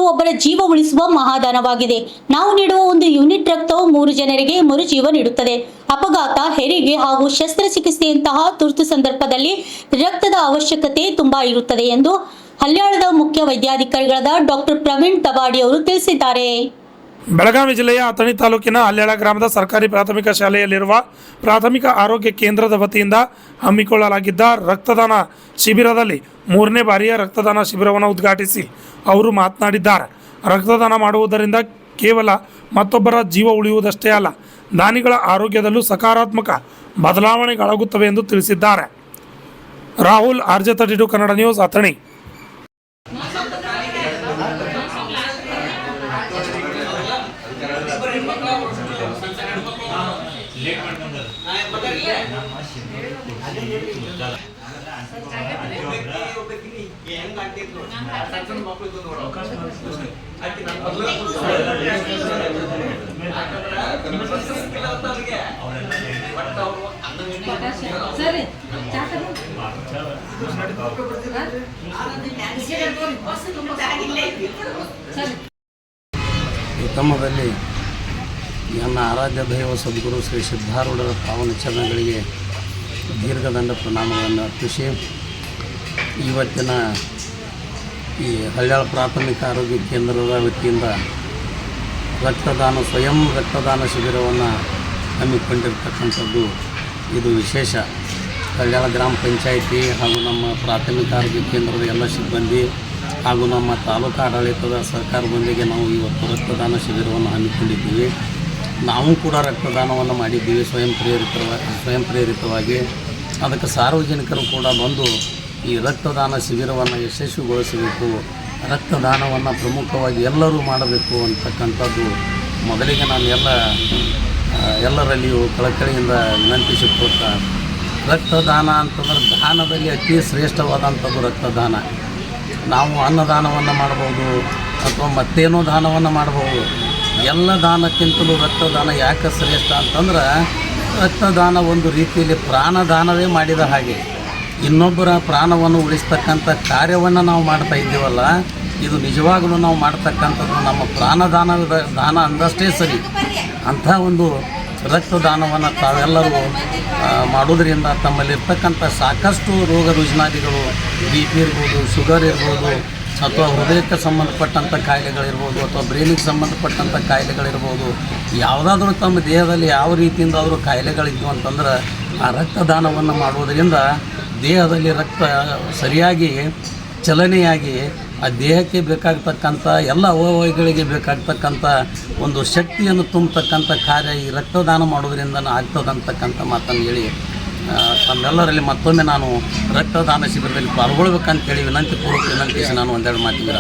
ಒಬ್ಬರ ಜೀವ ಉಳಿಸುವ ಮಹಾದಾನವಾಗಿದೆ. ನಾವು ನೀಡುವ ಒಂದು ಯೂನಿಟ್ ರಕ್ತವು 3 ಜನರಿಗೆ ಮರುಜೀವ ನೀಡುತ್ತದೆ. ಅಪಘಾತ, ಹೆರಿಗೆ ಹಾಗೂ ಶಸ್ತ್ರಚಿಕಿತ್ಸೆಯಂತಹ ತುರ್ತು ಸಂದರ್ಭದಲ್ಲಿ ರಕ್ತದ ಅವಶ್ಯಕತೆ ತುಂಬಾ ಇರುತ್ತದೆ ಎಂದು ಹಲ್ಯಾಳದ ಮುಖ್ಯ ವೈದ್ಯಾಧಿಕಾರಿಗಳಾದ ಡಾಕ್ಟರ್ ಪ್ರವೀಣ್ ತಬಾಡಿ ಅವರು ತಿಳಿಸಿದ್ದಾರೆ. ಬೆಳಗಾವಿ ಜಿಲ್ಲೆಯ ಅಥಣಿ ತಾಲೂಕಿನ ಹಲ್ಯಾಳ ಗ್ರಾಮದ ಸರ್ಕಾರಿ ಪ್ರಾಥಮಿಕ ಶಾಲೆಯಲ್ಲಿರುವ ಪ್ರಾಥಮಿಕ ಆರೋಗ್ಯ ಕೇಂದ್ರದ ವತಿಯಿಂದ ಹಮ್ಮಿಕೊಳ್ಳಲಾಗಿದ್ದ ರಕ್ತದಾನ ಶಿಬಿರದಲ್ಲಿ 3ನೇ ಬಾರಿಯ ರಕ್ತದಾನ ಶಿಬಿರವನ್ನು ಉದ್ಘಾಟಿಸಿ ಅವರು ಮಾತನಾಡಿದ್ದಾರೆ. ರಕ್ತದಾನ ಮಾಡುವುದರಿಂದ ಕೇವಲ ಮತ್ತೊಬ್ಬರ ಜೀವ ಉಳಿಯುವುದಷ್ಟೇ ಅಲ್ಲ, ದಾನಿಗಳ ಆರೋಗ್ಯದಲ್ಲೂ ಸಕಾರಾತ್ಮಕ ಬದಲಾವಣೆಗಳಾಗುತ್ತವೆ ಎಂದು ತಿಳಿಸಿದ್ದಾರೆ. Rahul, RJ32 Kannada news, Athani. ಉತ್ತಮದಲ್ಲಿ ನನ್ನ ಆರಾಧ್ಯ ದೈವ ಸದ್ಗುರು ಶ್ರೀ ಸಿದ್ಧಾರೂಢರ ಪಾವನ ಚರಣಗಳಿಗೆ ದೀರ್ಘದಂಡ ಪ್ರಣಾಮಗಳನ್ನು ಅರ್ಪಿಸಿ ಇವತ್ತಿನ ಈ ಹಲ್ಯಾಳ ಪ್ರಾಥಮಿಕ ಆರೋಗ್ಯ ಕೇಂದ್ರದ ವತಿಯಿಂದ ಸ್ವಯಂ ರಕ್ತದಾನ ಶಿಬಿರವನ್ನು ಹಮ್ಮಿಕೊಂಡಿರ್ತಕ್ಕಂಥದ್ದು ಇದು ವಿಶೇಷ. ಹಲ್ಯಾಳ ಗ್ರಾಮ ಪಂಚಾಯಿತಿ ಹಾಗೂ ನಮ್ಮ ಪ್ರಾಥಮಿಕ ಆರೋಗ್ಯ ಕೇಂದ್ರದ ಎಲ್ಲ ಸಿಬ್ಬಂದಿ ಹಾಗೂ ನಮ್ಮ ತಾಲೂಕು ಆಡಳಿತದ ಸಹಕಾರದೊಂದಿಗೆ ನಾವು ಇವತ್ತು ರಕ್ತದಾನ ಶಿಬಿರವನ್ನು ಹಮ್ಮಿಕೊಂಡಿದ್ದೀವಿ. ನಾವು ಕೂಡ ರಕ್ತದಾನವನ್ನು ಮಾಡಿದ್ದೀವಿ ಸ್ವಯಂ ಪ್ರೇರಿತವಾಗಿ. ಅದಕ್ಕೆ ಸಾರ್ವಜನಿಕರು ಕೂಡ ಬಂದು ಈ ರಕ್ತದಾನ ಶಿಬಿರವನ್ನು ಯಶಸ್ವಿಗೊಳಿಸಬೇಕು, ರಕ್ತದಾನವನ್ನು ಪ್ರಮುಖವಾಗಿ ಎಲ್ಲರೂ ಮಾಡಬೇಕು ಅಂತಕ್ಕಂಥದ್ದು ಮೊದಲಿಗೆ ನಾನು ಎಲ್ಲರಲ್ಲಿಯೂ ಕಳಕಳಿಯಿಂದ ವಿನಂತಿಸಿಕೊಳ್ತಾ, ರಕ್ತದಾನ ಅಂತಂದ್ರೆ ದಾನದಲ್ಲಿ ಅತಿ ಶ್ರೇಷ್ಠವಾದಂಥದ್ದು ರಕ್ತದಾನ. ನಾವು ಅನ್ನದಾನವನ್ನು ಮಾಡ್ಬೋದು ಅಥವಾ ಮತ್ತೇನೋ ದಾನವನ್ನು ಮಾಡ್ಬೋದು. ಎಲ್ಲ ದಾನಕ್ಕಿಂತಲೂ ರಕ್ತದಾನ ಯಾಕೆ ಶ್ರೇಷ್ಠ ಅಂತಂದ್ರೆ, ರಕ್ತದಾನ ಒಂದು ರೀತಿಯಲ್ಲಿ ಪ್ರಾಣದಾನವೇ ಮಾಡಿದ ಹಾಗೆ. ಇನ್ನೊಬ್ಬರ ಪ್ರಾಣವನ್ನು ಉಳಿಸ್ತಕ್ಕಂಥ ಕಾರ್ಯವನ್ನು ನಾವು ಮಾಡ್ತಾ ಇದ್ದೀವಲ್ಲ, ಇದು ನಿಜವಾಗಲೂ ನಾವು ಮಾಡ್ತಕ್ಕಂಥದ್ದು ನಮ್ಮ ದಾನ ಅಂದಷ್ಟೇ ಸರಿ. ಅಂಥ ಒಂದು ರಕ್ತದಾನವನ್ನು ತಾವೆಲ್ಲರೂ ಮಾಡೋದರಿಂದ ತಮ್ಮಲ್ಲಿರ್ತಕ್ಕಂಥ ಸಾಕಷ್ಟು ರೋಗ ರುಜಿನಾದಿಗಳು, BP ಇರ್ಬೋದು, ಶುಗರ್ ಇರ್ಬೋದು, ಅಥವಾ ಹೃದಯಕ್ಕೆ ಸಂಬಂಧಪಟ್ಟಂಥ ಕಾಯಿಲೆಗಳಿರ್ಬೋದು, ಅಥವಾ ಬ್ರೈನಿಗೆ ಸಂಬಂಧಪಟ್ಟಂಥ ಕಾಯಿಲೆಗಳಿರ್ಬೋದು, ಯಾವುದಾದ್ರೂ ತಮ್ಮ ದೇಹದಲ್ಲಿ ಯಾವ ರೀತಿಯಿಂದಾದರೂ ಕಾಯಿಲೆಗಳಿದ್ವು ಅಂತಂದ್ರೆ ಆ ರಕ್ತದಾನವನ್ನು ಮಾಡುವುದರಿಂದ ದೇಹದಲ್ಲಿ ರಕ್ತ ಸರಿಯಾಗಿ ಚಲನೆಯಾಗಿ ಆ ದೇಹಕ್ಕೆ ಬೇಕಾಗ್ತಕ್ಕಂಥ ಎಲ್ಲ ಅವಯವಗಳಿಗೆ ಬೇಕಾಗ್ತಕ್ಕಂಥ ಒಂದು ಶಕ್ತಿಯನ್ನು ತುಂಬತಕ್ಕಂಥ ಕಾರ್ಯ ಈ ರಕ್ತದಾನ ಮಾಡೋದರಿಂದ ಆಗ್ತದಂತಕ್ಕಂಥ ಮಾತನ್ನು ಹೇಳಿ ತಮ್ಮೆಲ್ಲರಲ್ಲಿ ಮತ್ತೊಮ್ಮೆ ನಾನು ರಕ್ತದಾನ ಶಿಬಿರದಲ್ಲಿ ಪಾಲ್ಗೊಳ್ಬೇಕಂತೇಳಿ ವಿನಂತಿಸಿ ನಾನು ಒಂದೆರಡು ಮಾತಿಗೆ